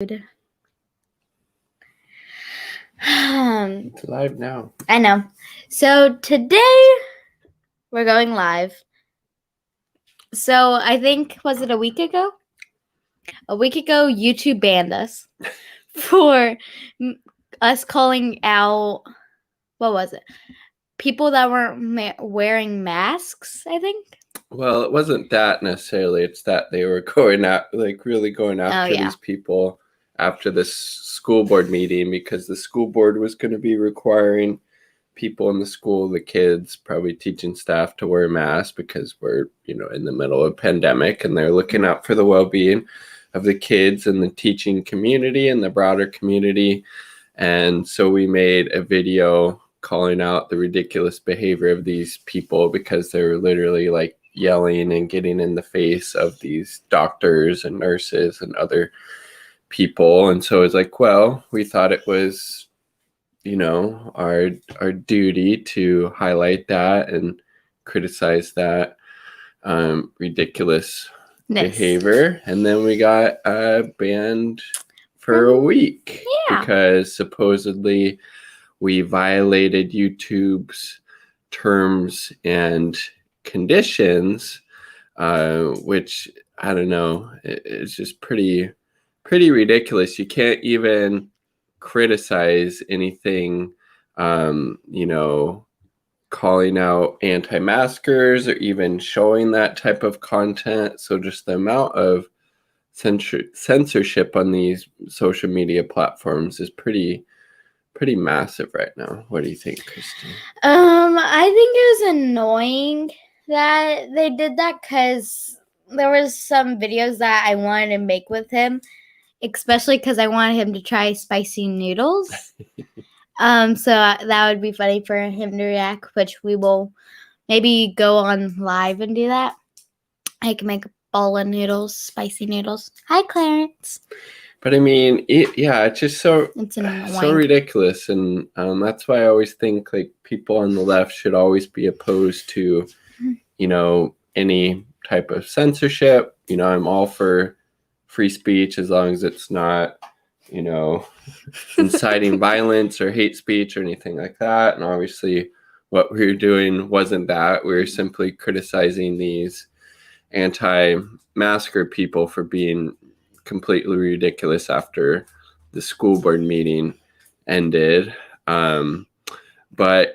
It's live now. I know. So today we're going live. So I think, was it a week ago? A week ago, YouTube banned us for us calling out, what was it? People that weren't wearing masks, I think. Well, it wasn't that necessarily. It's that they were going after these people after this school board meeting, because the school board was going to be requiring people in the school, the kids, probably teaching staff, to wear masks because we're, in the middle of a pandemic, and they're looking out for the well-being of the kids and the teaching community and the broader community. And so we made a video calling out the ridiculous behavior of these people, because they were literally like yelling and getting in the face of these doctors and nurses and other people. And so it's like, well, we thought it was, our duty to highlight that and criticize that ridiculous behavior. And then we got banned for a week because supposedly we violated YouTube's terms and conditions, which, I don't know, it's just pretty ridiculous. You can't even criticize anything, calling out anti-maskers or even showing that type of content. So just the amount of censorship on these social media platforms is pretty massive right now. What do you think, Christine? I think it was annoying that they did that, because there was some videos that I wanted to make with him, especially because I wanted him to try spicy noodles. So that would be funny for him to react, which we will maybe go on live and do that. I can make a bowl of noodles, spicy noodles. Hi, Clarence. But I mean, it's just so ridiculous, and that's why I always think like people on the left should always be opposed to, any type of censorship. I'm all for free speech as long as it's not, inciting violence or hate speech or anything like that. And obviously, what we were doing wasn't that. We were simply criticizing these anti-masker people for being completely ridiculous after the school board meeting ended. But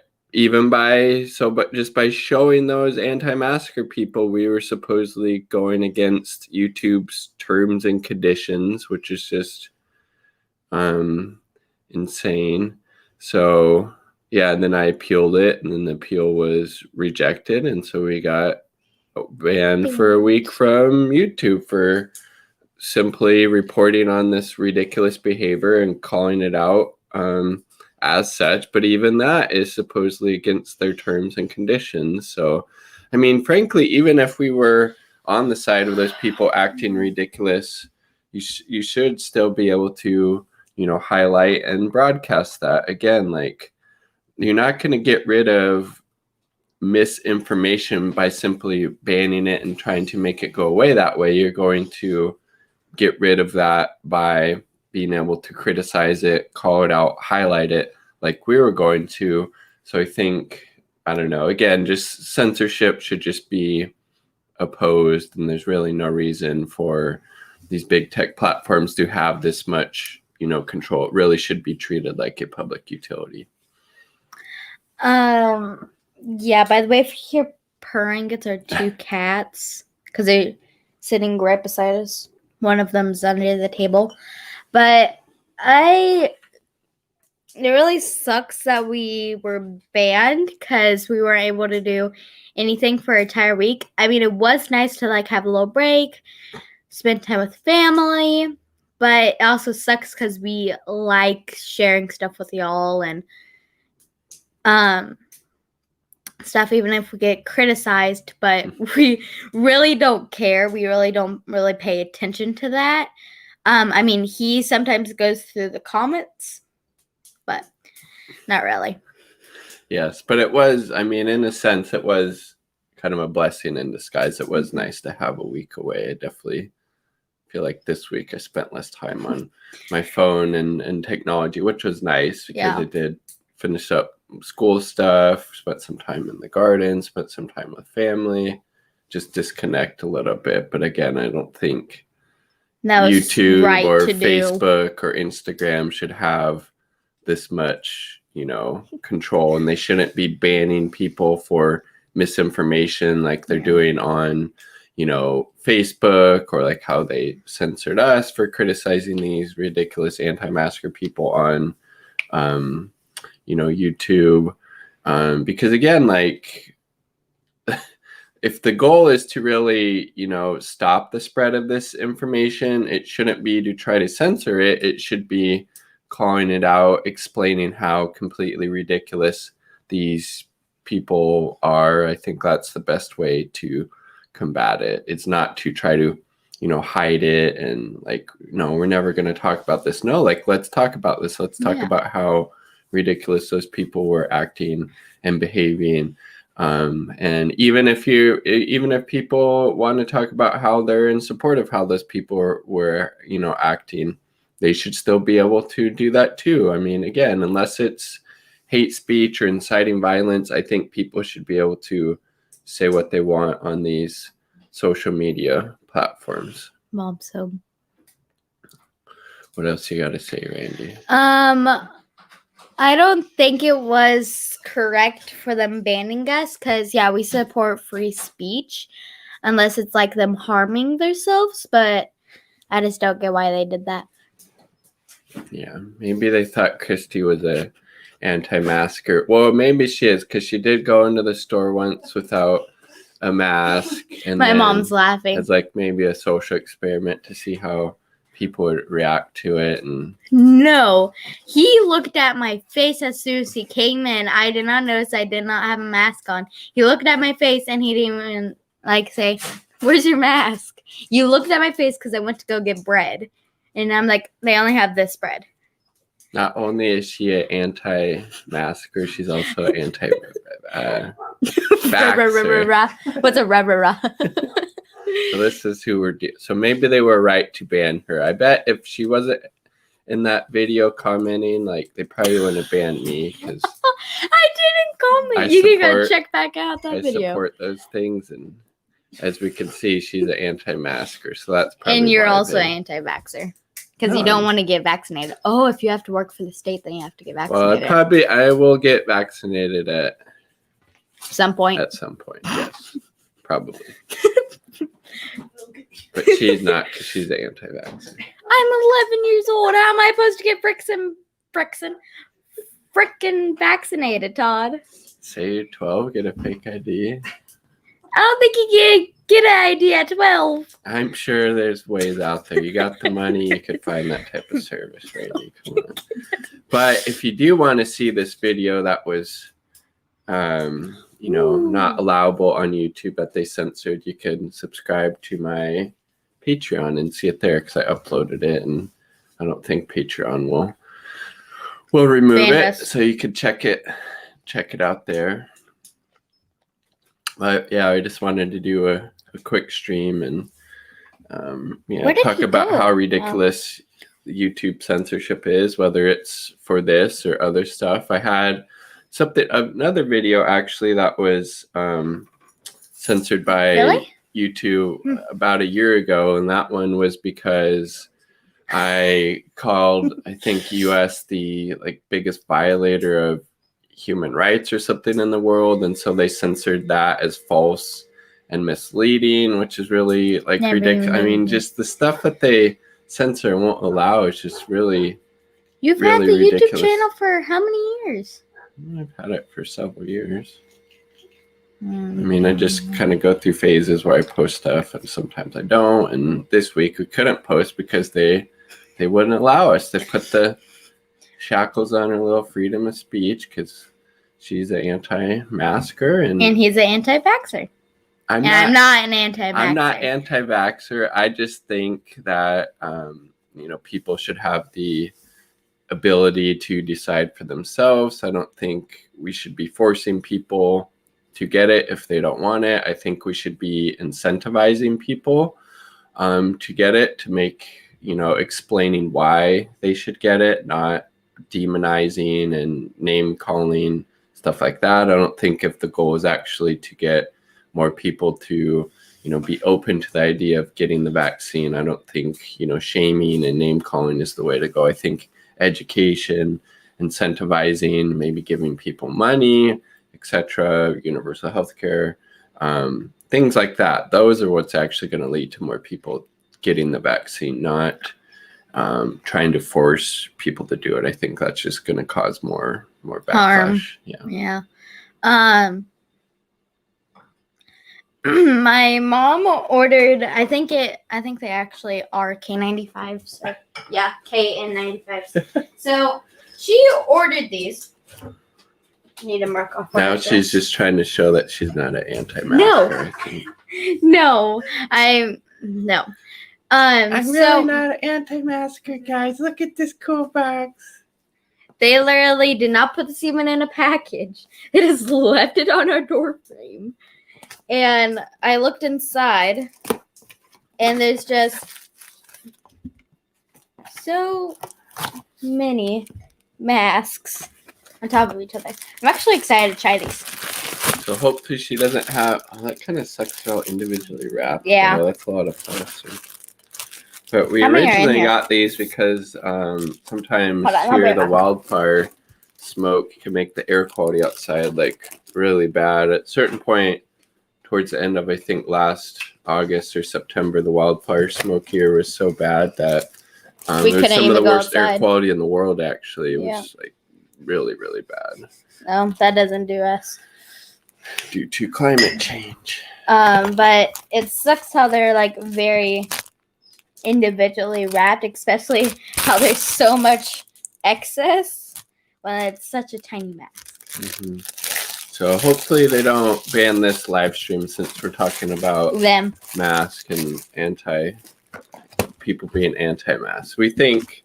just by showing those anti-masker people, we were supposedly going against YouTube's terms and conditions, which is just insane. So and then I appealed it, and then the appeal was rejected, and so we got banned for a week from YouTube for simply reporting on this ridiculous behavior and calling it out as such. But even that is supposedly against their terms and conditions. So, I mean, frankly, even if we were on the side of those people acting ridiculous, you should still be able to, highlight and broadcast that. Again, like, you're not going to get rid of misinformation by simply banning it and trying to make it go away that way. You're going to get rid of that by being able to criticize it, call it out, highlight it like we were going to. So I think, I don't know, again, just censorship should just be opposed, and there's really no reason for these big tech platforms to have this much, control. It really should be treated like a public utility. Yeah, by the way, if you hear purring, it's our two cats, because they're sitting right beside us. One of them's under the table. But it really sucks that we were banned, because we weren't able to do anything for an entire week. I mean, it was nice to have a little break, spend time with family, but it also sucks because we like sharing stuff with y'all and stuff, even if we get criticized, but we really don't care. We really don't pay attention to that. I mean, he sometimes goes through the comments, but not really. Yes, but it was, I mean, in a sense, it was kind of a blessing in disguise. It was nice to have a week away. I definitely feel like this week I spent less time on my phone and technology, which was nice because I did finish up school stuff, spent some time in the garden, spent some time with family, just disconnect a little bit. But again, I don't think YouTube or Facebook or Instagram should have this much, control, and they shouldn't be banning people for misinformation like they're doing on, Facebook, or like how they censored us for criticizing these ridiculous anti-masker people on, YouTube. Because again, like, if the goal is to really, stop the spread of this information, it shouldn't be to try to censor it. It should be calling it out, explaining how completely ridiculous these people are. I think that's the best way to combat it. It's not to try to, hide it and like, no, we're never going to talk about this. No, like, let's talk about this. Let's talk about how ridiculous those people were acting and behaving. And even if people want to talk about how they're in support of how those people were, acting, they should still be able to do that too. I mean, again, unless it's hate speech or inciting violence, I think people should be able to say what they want on these social media platforms. Mom, so what else you got to say, Randy? I don't think it was correct for them banning us because, we support free speech unless it's like them harming themselves, but I just don't get why they did that. Yeah, maybe they thought Christy was a anti-masker. Well, maybe she is, because she did go into the store once without a mask. And my mom's laughing. It's like maybe a social experiment to see how people would react to it. And no, he looked at my face as soon as he came in. I did not notice I did not have a mask on. He looked at my face and he didn't even say, "Where's your mask?" You looked at my face because I went to go get bread. And I'm like, they only have this bread. Not only is she an anti-masker, she's also anti-vaxxer. What's a rah-rah-rah? So this is who we're so maybe they were right to ban her. I bet if she wasn't in that video commenting, like, they probably wouldn't have banned me. Because I didn't comment. You can go check back out that video. I support those things, and as we can see, she's an anti-masker, so that's probably. And you're also an anti-vaxxer. Because you don't want to get vaccinated. Oh, if you have to work for the state, then you have to get vaccinated. Well, I will get vaccinated at some point. At some point, yes. Probably. But she's not, because she's an anti-vaxxer. I'm 11 years old. How am I supposed to get frickin' vaccinated, Todd? Say you're 12, get a fake ID. I don't think you can get an ID at 12. I'm sure there's ways out there. You got the money, you could find that type of service, Randy. Come on. But if you do want to see this video that was, not allowable on YouTube, that they censored, you can subscribe to my Patreon and see it there, because I uploaded it, and I don't think Patreon will remove it. So you can check it out there. But yeah, I just wanted to do a quick stream and talk about how ridiculous YouTube censorship is, whether it's for this or other stuff. I had another video actually that was censored by YouTube about a year ago, and that one was because I called, I think, US the biggest violator of human rights or something in the world, and so they censored that as false and misleading, which is really ridiculous. I mean, just the stuff that they censor and won't allow is just really. You've had the ridiculous. YouTube channel for how many years? I've had it for several years. I mean, I just kind of go through phases where I post stuff and sometimes I don't. And this week we couldn't post because they wouldn't allow us. They put the shackles on her little freedom of speech because she's an anti-masker and he's an anti-vaxxer. I'm not an anti-vaxxer. I'm not anti-vaxxer. I just think that people should have the ability to decide for themselves. I don't think we should be forcing people to get it if they don't want it. I think we should be incentivizing people to get it, to make, explaining why they should get it, not demonizing and name calling, stuff like that. I don't think if the goal is actually to get more people to, be open to the idea of getting the vaccine, I don't think, shaming and name calling is the way to go. I think education, incentivizing, maybe giving people money, etc., universal healthcare, things like that. Those are what's actually going to lead to more people getting the vaccine, not trying to force people to do it. I think that's just going to cause more backlash. Yeah. My mom ordered, I think they actually are K95. So yeah, KN95. So she ordered these. Need to mark off. Now she's just trying to show that she's not an anti-masker. No. No. I'm really not an anti-masker, guys. Look at this cool box. They literally did not put the semen in a package. They just left it on our door frame. And I looked inside, and there's just so many masks on top of each other. I'm actually excited to try these. So hopefully she doesn't have... Oh, that kind of sucks. They're all individually wrapped. Yeah. Oh, that's a lot of plastic. But we originally got these because sometimes here the wildfire smoke can make the air quality outside like really bad. At a certain point, towards the end of I think last August or September, the wildfire smoke here was so bad that it was some of the worst air quality in the world. Actually, it was like really, really bad. No, that doesn't do us. Due to climate change. But it sucks how they're like very individually wrapped, especially how there's so much excess when it's such a tiny mask. Mm-hmm. So hopefully they don't ban this live stream since we're talking about mask and people being anti-mask. We think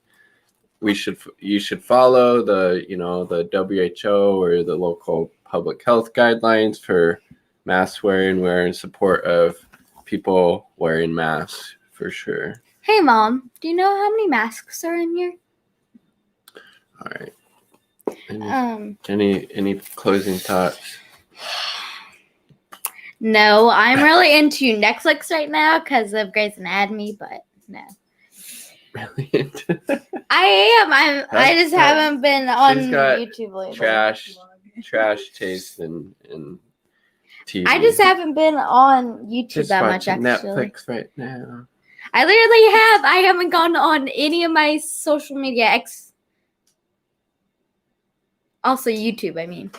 you should follow the the WHO or the local public health guidelines for mask wearing. We're in support of people wearing masks for sure. Hey Mom, do you know how many masks are in here? All right. Any closing thoughts? No, I'm really into Netflix right now because of Grey's Anatomy, but no. Really into I am. I just haven't been on YouTube lately. Trash taste and TV. I just haven't been on YouTube just that much actually. Netflix right now. I literally have. I haven't gone on any of my social media. Also YouTube, I mean.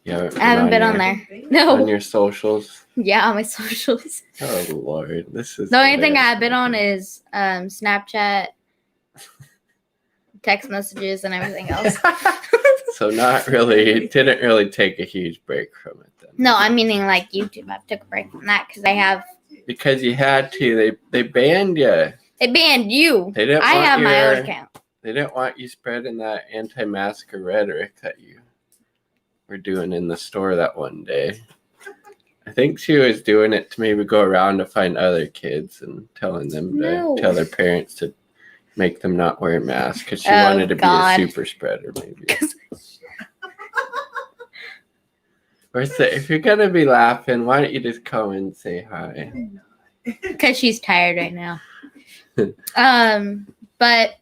Yeah, I haven't been on there. No. On your socials? Yeah, on my socials. Oh, Lord. This is the only thing I've been on is Snapchat, text messages, and everything else. So not really, it didn't really take a huge break from it then. No, I'm meaning like YouTube. I took a break from that because I have. Because you had to. They banned you. They banned you. They didn't I have my own account. They didn't want you spreading that anti-masker rhetoric that you were doing in the store that one day. I think she was doing it to maybe go around to find other kids and telling them to tell their parents to make them not wear masks because she wanted to be a super spreader maybe. Or if you're going to be laughing, why don't you just come and say hi? Because she's tired right now. But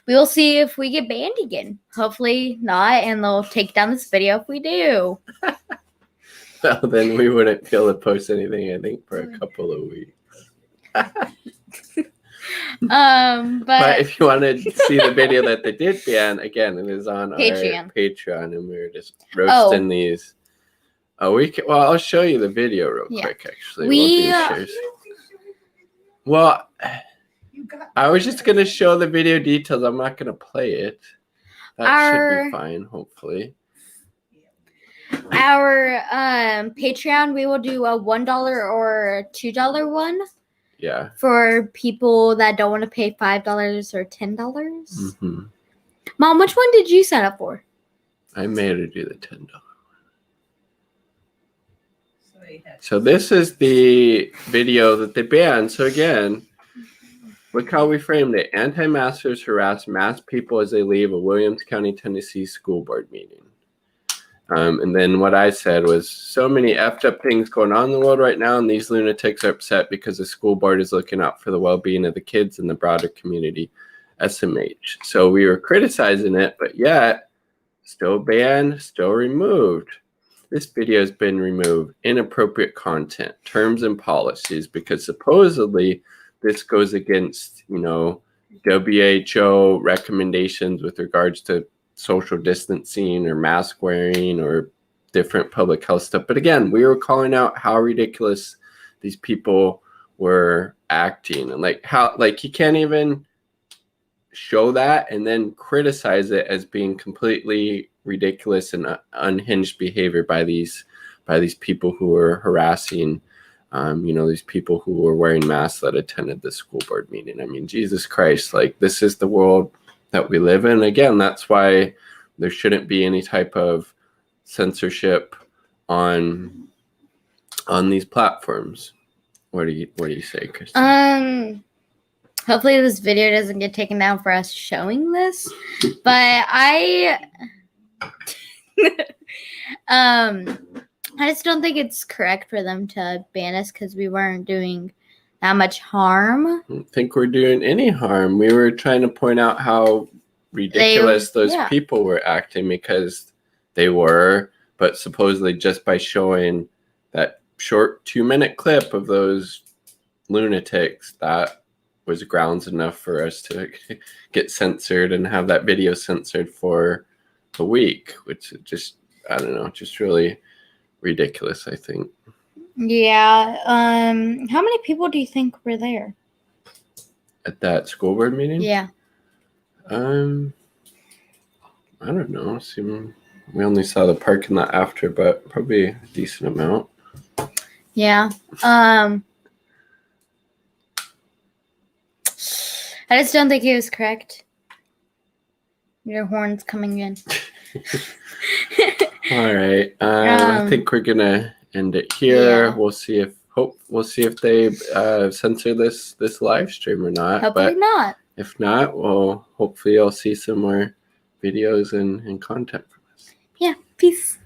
we will see if we get banned again. Hopefully not, and they'll take down this video if we do. Well, then we wouldn't be able to post anything, I think, for a couple of weeks. But if you want to see the video that they did ban, again, it is on Patreon. Our Patreon, and we were just roasting these. I'll show you the video real quick, actually. Well, I was just going to show the video details. I'm not going to play it. That should be fine, hopefully. Our Patreon, we will do a $1 or $2 one. Yeah. For people that don't want to pay $5 or $10. Mm-hmm. Mom, which one did you sign up for? I made her do the $10 one. So this is the video that they banned. So again, look how we framed it. Anti-maskers harass masked people as they leave a Williams County, Tennessee school board meeting. And then what I said was, so many effed up things going on in the world right now, and these lunatics are upset because the school board is looking out for the well-being of the kids in the broader community, SMH. So we were criticizing it, but yet still banned, still removed. This video has been removed. Inappropriate content, terms and policies, because supposedly this goes against, you know, WHO recommendations with regards to social distancing or mask wearing or different public health stuff. But again, we were calling out how ridiculous these people were acting, and like how, like, you can't even show that and then criticize it as being completely ridiculous and unhinged behavior by these people who are harassing you know, these people who were wearing masks that attended the school board meeting. I mean, Jesus Christ, like, this is the world that we live in. Again, that's why there shouldn't be any type of censorship on these platforms. What do you say, Kristen? Hopefully this video doesn't get taken down for us showing this, but I just don't think it's correct for them to ban us because we weren't doing that much harm. I don't think we're doing any harm. We were trying to point out how ridiculous those people were acting, because they were, but supposedly just by showing that short 2-minute clip of those lunatics, that was grounds enough for us to get censored and have that video censored for a week, which just, I don't know, just really ridiculous, I think. Yeah. How many people do you think were there at that school board meeting? Yeah. I don't know. We only saw the parking lot after, but probably a decent amount. Yeah. I just don't think it was correct. Your horn's coming in. All right. I think we're gonna end it here. Yeah. We'll see if they censor this live stream or not. Hopefully not. If not, well, hopefully you'll see some more videos and content from us. Yeah. Peace.